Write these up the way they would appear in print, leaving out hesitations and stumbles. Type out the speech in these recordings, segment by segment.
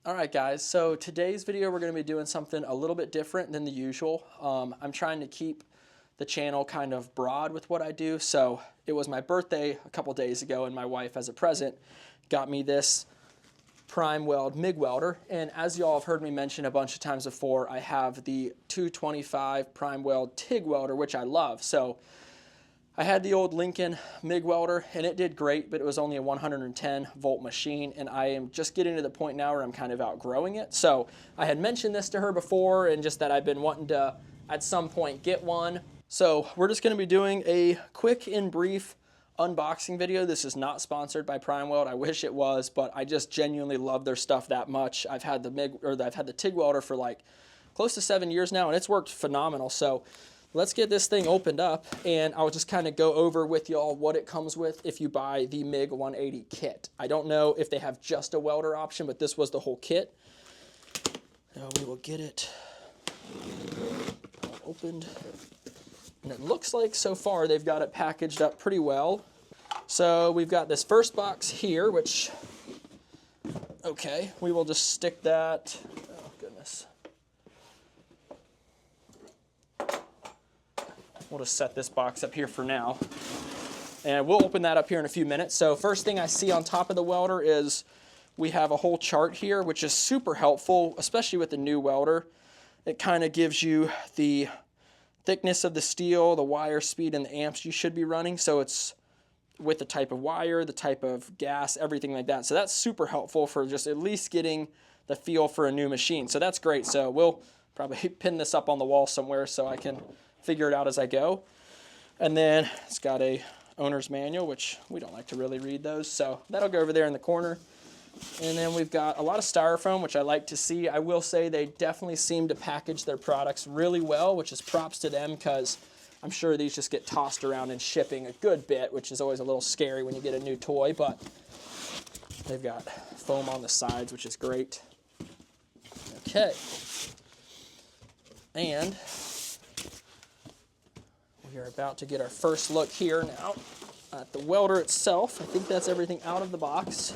Alright guys, so today's video we're going to be doing something a little bit different than the usual. I'm trying to keep the channel kind of broad with what I do. So it was my birthday a couple days ago and my wife as a present got me this PrimeWeld MIG welder. And as y'all have heard me mention a bunch of times before, I have the 225 PrimeWeld TIG welder, which I love. So I had the old Lincoln MIG welder and it did great, but it was only a 110 volt machine, and I am just getting to the point now where I'm kind of outgrowing it. So I had mentioned this to her before, and just that I've been wanting to at some point get one. So we're just going to be doing a quick and brief unboxing video. This is not sponsored by PrimeWeld. I wish it was, but I just genuinely love their stuff that much. I've had the TIG welder for like close to 7 years now, and it's worked phenomenal. So let's get this thing opened up, and I'll just kind of go over with y'all what it comes with if you buy the MIG 180 kit. I don't know if they have just a welder option, but this was the whole kit. Now we will get it opened. And it looks like so far they've got it packaged up pretty well. So we've got this first box here, which, okay, we will just stick that, oh goodness. We'll just set this box up here for now. And we'll open that up here in a few minutes. So first thing I see on top of the welder is we have a whole chart here, which is super helpful, especially with the new welder. It kind of gives you the thickness of the steel, the wire speed, and the amps you should be running. So it's with the type of wire, the type of gas, everything like that. So that's super helpful for just at least getting the feel for a new machine. So that's great. So we'll probably pin this up on the wall somewhere so I can figure it out as I go. And then it's got a owner's manual, which we don't like to really read those, so that'll go over there in the corner. And then we've got a lot of styrofoam, which I like to see. I will say they definitely seem to package their products really well, which is props to them, because I'm sure these just get tossed around in shipping a good bit, which is always a little scary when you get a new toy, but they've got foam on the sides, which is great. Okay. And we are about to get our first look here now at the welder itself. I think that's everything out of the box.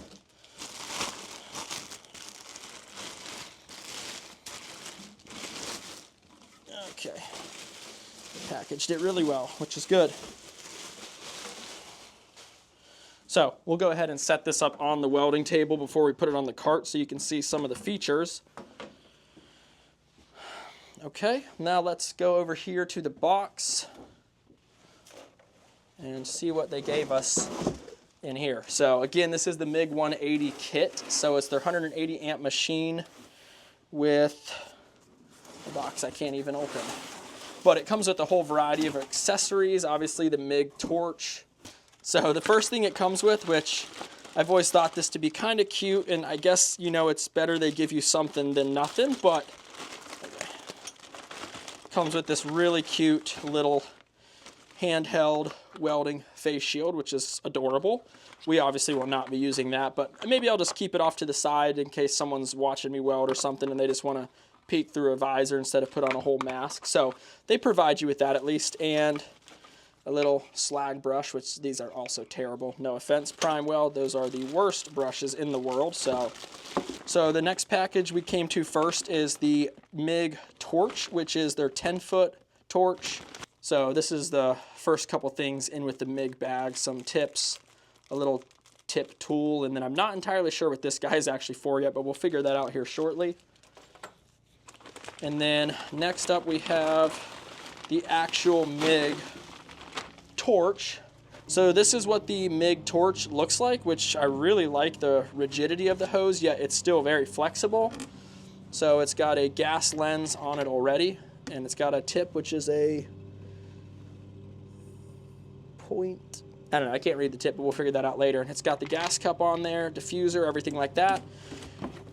Okay. Packaged it really well, which is good. So we'll go ahead and set this up on the welding table before we put it on the cart so you can see some of the features. Okay, now let's go over here to the box and see what they gave us in here. So again, this is the MIG 180 kit. So it's their 180 amp machine with a box I can't even open. But it comes with a whole variety of accessories, obviously the MIG torch. So the first thing it comes with, which I've always thought this to be kind of cute, and I guess, you know, it's better they give you something than nothing, but okay. Comes with this really cute little handheld welding face shield, which is adorable. We obviously will not be using that, but maybe I'll just keep it off to the side in case someone's watching me weld or something and they just want to peek through a visor instead of put on a whole mask. So they provide you with that at least, and a little slag brush, which these are also terrible. No offense, PrimeWeld, those are the worst brushes in the world. So the next package we came to first is the MIG torch, which is their 10-foot torch. So this is the first couple things in with the MIG bag, some tips, a little tip tool, and then I'm not entirely sure what this guy is actually for yet, but we'll figure that out here shortly. And then next up we have the actual MIG torch. So this is what the MIG torch looks like, which I really like the rigidity of the hose, yet it's still very flexible. So it's got a gas lens on it already, and it's got a tip, which is a point, I don't know, I can't read the tip, but we'll figure that out later. And it's got the gas cup on there, diffuser, everything like that.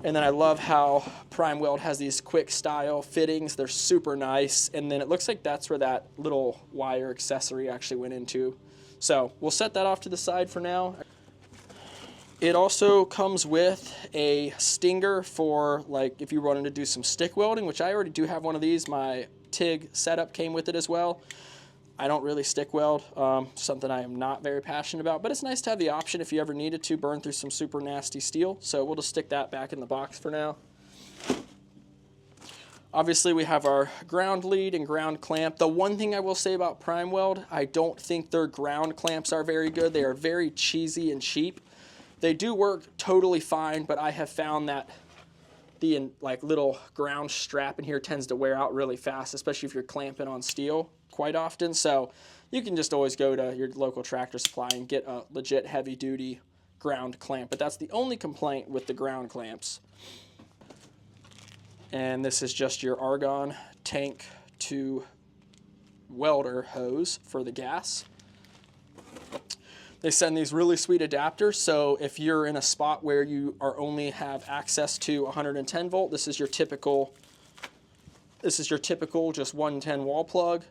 And then I love how PrimeWeld has these quick style fittings. They're super nice. And then it looks like that's where that little wire accessory actually went into. So we'll set that off to the side for now. It also comes with a stinger for, like, if you wanted to do some stick welding, which I already do have one of these. My TIG setup came with it as well. I don't really stick weld, something I am not very passionate about, but it's nice to have the option if you ever needed to burn through some super nasty steel. So we'll just stick that back in the box for now. Obviously, we have our ground lead and ground clamp. The one thing I will say about PrimeWeld, I don't think their ground clamps are very good. They are very cheesy and cheap. They do work totally fine, but I have found that the like little ground strap in here tends to wear out really fast, especially if you're clamping on steel quite often. So you can just always go to your local Tractor Supply and get a legit heavy duty ground clamp, but that's the only complaint with the ground clamps. And this is just your argon tank to welder hose for the gas. They send these really sweet adapters, so if you're in a spot where you are only have access to 110 volt, this is your typical just 110 wall plug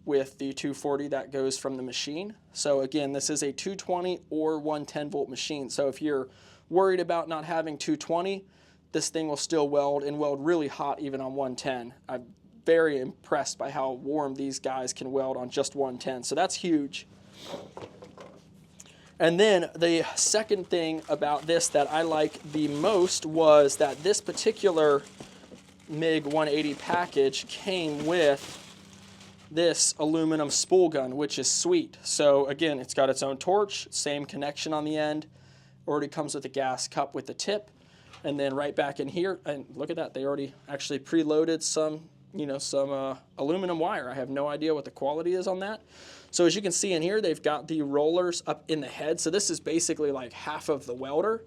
with the 240 that goes from the machine. So again, this is a 220 or 110 volt machine. So if you're worried about not having 220, this thing will still weld and weld really hot even on 110. I'm very impressed by how warm these guys can weld on just 110, so that's huge. And then the second thing about this that I like the most was that this particular MIG 180 package came with this aluminum spool gun, which is sweet. So again, it's got its own torch, same connection on the end, already comes with a gas cup with the tip, and then right back in here, and look at that, they already actually preloaded some aluminum wire. I have no idea what the quality is on that. So as you can see in here, they've got the rollers up in the head. So this is basically like half of the welder,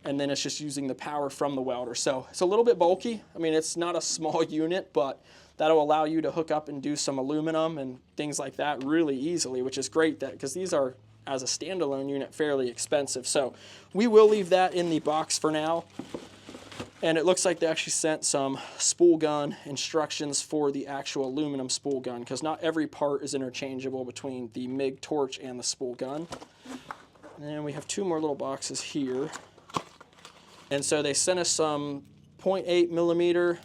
and then it's just using the power from the welder. So it's a little bit bulky. I mean, it's not a small unit, but that'll allow you to hook up and do some aluminum and things like that really easily, which is great because these are, as a standalone unit, fairly expensive. So we will leave that in the box for now. And it looks like they actually sent some spool gun instructions for the actual aluminum spool gun, because not every part is interchangeable between the MIG torch and the spool gun. And we have two more little boxes here. And so they sent us some 0.8 millimeter.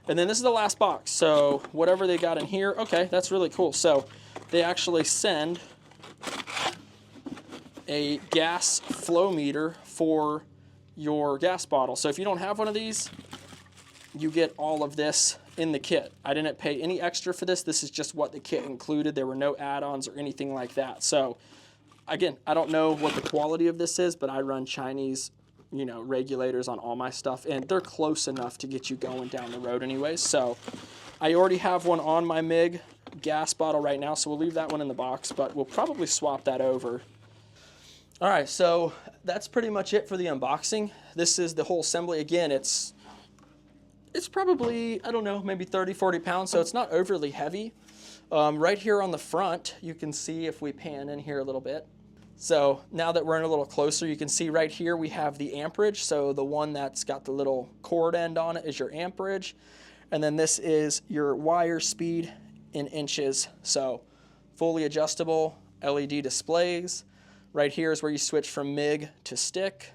And then this is the last box. So whatever they got in here, okay, that's really cool. So they actually send a gas flow meter for your gas bottle. So if you don't have one of these, you get all of this in the kit. I didn't pay any extra for this. This is just what the kit included. There were no add-ons or anything like that. So again, I don't know what the quality of this is, but I run Chinese, regulators on all my stuff, and they're close enough to get you going down the road anyways. So I already have one on my MIG gas bottle right now, so we'll leave that one in the box, but we'll probably swap that over. All right, so that's pretty much it for the unboxing. This is the whole assembly. Again, it's probably, I don't know, maybe 30, 40 pounds, so it's not overly heavy. Right here on the front, you can see if we pan in here a little bit. So now that we're in a little closer, you can see right here we have the amperage. So the one that's got the little cord end on it is your amperage. And then this is your wire speed in inches. So fully adjustable LED displays. Right here is where you switch from MIG to stick,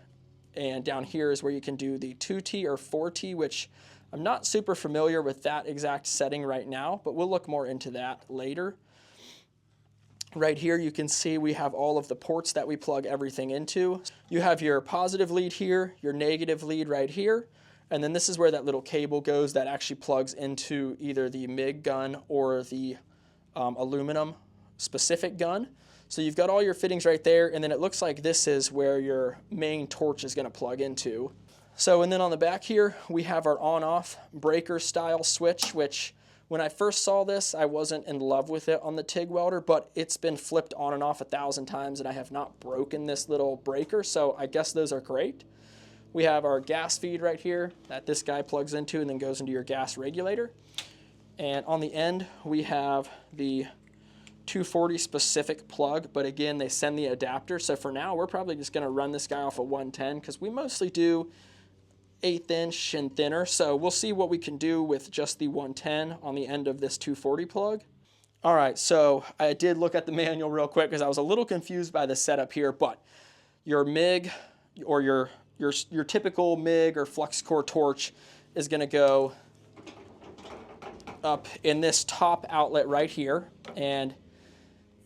and down here is where you can do the 2T or 4T, which I'm not super familiar with that exact setting right now, but we'll look more into that later. Right here you can see we have all of the ports that we plug everything into. You have your positive lead here, your negative lead right here, and then this is where that little cable goes that actually plugs into either the MIG gun or the aluminum specific gun. So you've got all your fittings right there, and then it looks like this is where your main torch is going to plug into. So, and then on the back here, we have our on-off breaker style switch, which when I first saw this, I wasn't in love with it on the TIG welder, but it's been flipped on and off 1,000 times, and I have not broken this little breaker, so I guess those are great. We have our gas feed right here that this guy plugs into and then goes into your gas regulator. And on the end, we have the 240 specific plug, but again, they send the adapter. So for now, we're probably just going to run this guy off of 110 because we mostly do 1/8 inch and thinner. So we'll see what we can do with just the 110 on the end of this 240 plug. All right, so I did look at the manual real quick because I was a little confused by the setup here, but your MIG or your typical MIG or flux core torch is going to go up in this top outlet right here, and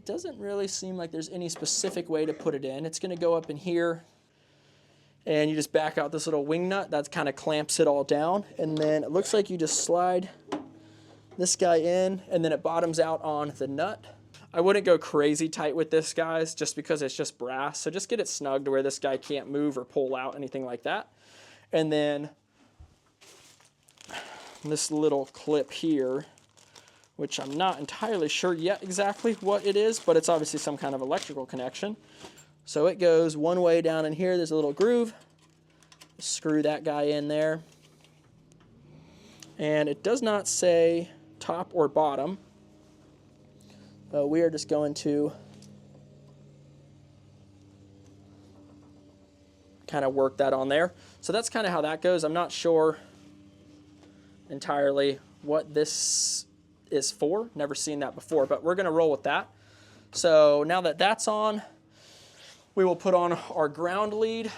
doesn't really seem like there's any specific way to put it in. It's going to go up in here, and you just back out this little wing nut that kind of clamps it all down, and then it looks like you just slide this guy in, and then it bottoms out on the nut. I wouldn't go crazy tight with this, guys, just because it's just brass. So just get it snug to where this guy can't move or pull out, anything like that. And then this little clip here, which I'm not entirely sure yet exactly what it is, but it's obviously some kind of electrical connection. So it goes one way down in here. There's a little groove. Screw that guy in there. And it does not say top or bottom. We are just going to kind of work that on there. So that's kind of how that goes. I'm not sure entirely what this is for. Never seen that before, but we're going to roll with that. So now that that's on, we will put on our ground lead.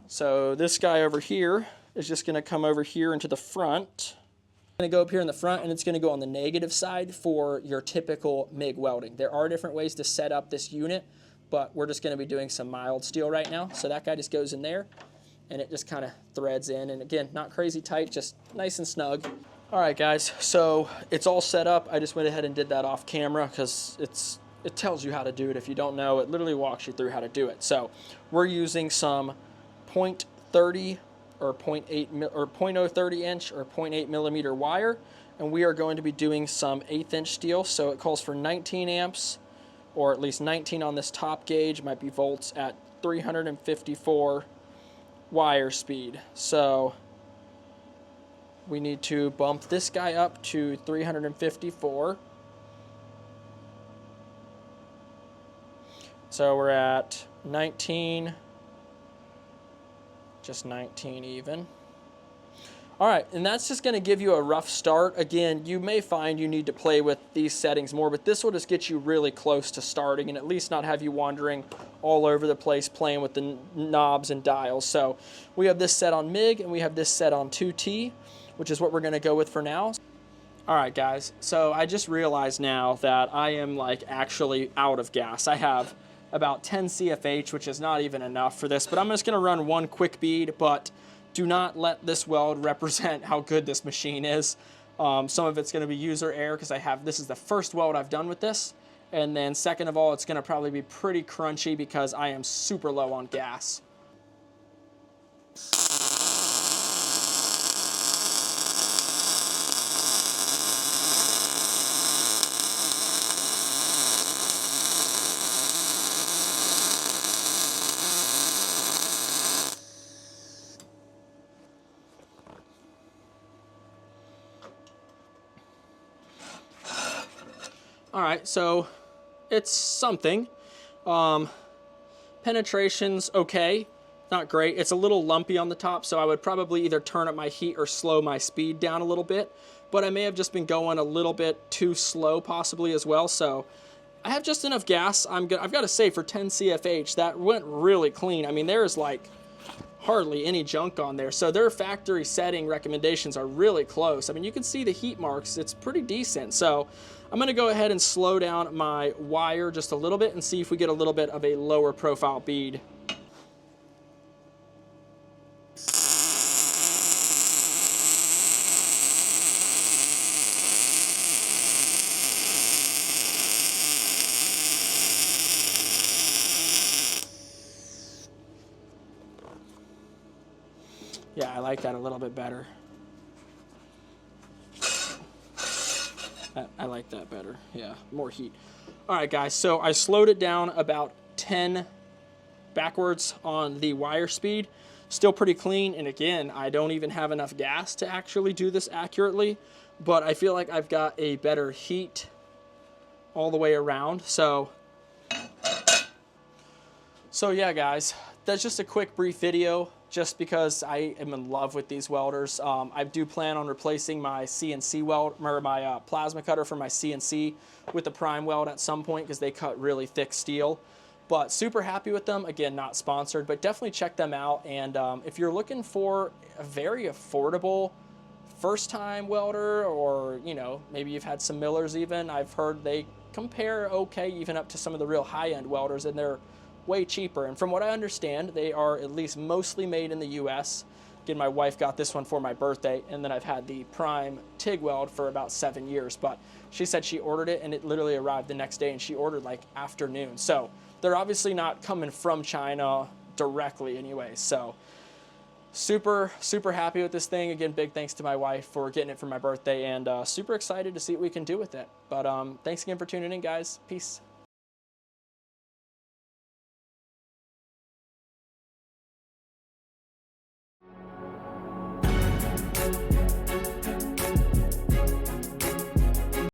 So this guy over here is just going to come over here into the front. Going to go up here in the front, and it's going to go on the negative side for your typical MIG welding. There are different ways to set up this unit, but we're just going to be doing some mild steel right now. So that guy just goes in there, and it just kind of threads in. And again, not crazy tight, just nice and snug. All right, guys, so it's all set up. I just went ahead and did that off camera because it tells you how to do it. If you don't know, it literally walks you through how to do it. So we're using some .30 or 0.030 inch or 0.8 millimeter wire, and we are going to be doing some 1/8 inch steel. So it calls for 19 amps, or at least 19 on this top gauge, might be volts, at 354 wire speed. So we need to bump this guy up to 354. So we're at 19, just 19 even. All right, and that's just going to give you a rough start. Again, you may find you need to play with these settings more, but this will just get you really close to starting and at least not have you wandering all over the place playing with the knobs and dials. So we have this set on MIG and we have this set on 2T, which is what we're going to go with for now. All right, guys, so I just realized now that I am like actually out of gas. I have about 10 CFH, which is not even enough for this, but I'm just going to run one quick bead, but do not let this weld represent how good this machine is. Some of it's going to be user error because this is the first weld I've done with this, and then second of all, it's going to probably be pretty crunchy because I am super low on gas. All right, so it's something. Penetration's okay, not great. It's a little lumpy on the top, so I would probably either turn up my heat or slow my speed down a little bit, but I may have just been going a little bit too slow possibly as well, so I have just enough gas. I've got to say, for 10 CFH, that went really clean. I mean, there's like hardly any junk on there, so their factory setting recommendations are really close. I mean, you can see the heat marks. It's pretty decent, so I'm going to go ahead and slow down my wire just a little bit and see if we get a little bit of a lower profile bead. Yeah, I like that a little bit better. I like that better. Yeah, more heat. All right, guys, so I slowed it down about 10 backwards on the wire speed. Still pretty clean, and again, I don't even have enough gas to actually do this accurately, but I feel like I've got a better heat all the way around. So yeah, guys, that's just a quick brief video, just because I am in love with these welders. I do plan on replacing my CNC weld, or my plasma cutter for my CNC with the PrimeWeld at some point, because they cut really thick steel. But super happy with them. Again, not sponsored, but definitely check them out. And if you're looking for a very affordable first-time welder, or maybe you've had some millers even, I've heard they compare okay even up to some of the real high-end welders, and they're way cheaper. And from what I understand, they are at least mostly made in the US. Again, my wife got this one for my birthday, and then I've had the Prime TIG weld for about 7 years, but she said she ordered it and it literally arrived the next day, and she ordered like afternoon. So they're obviously not coming from China directly anyway. So super happy with this thing. Again, big thanks to my wife for getting it for my birthday, and super excited to see what we can do with it. But thanks again for tuning in, guys. Peace.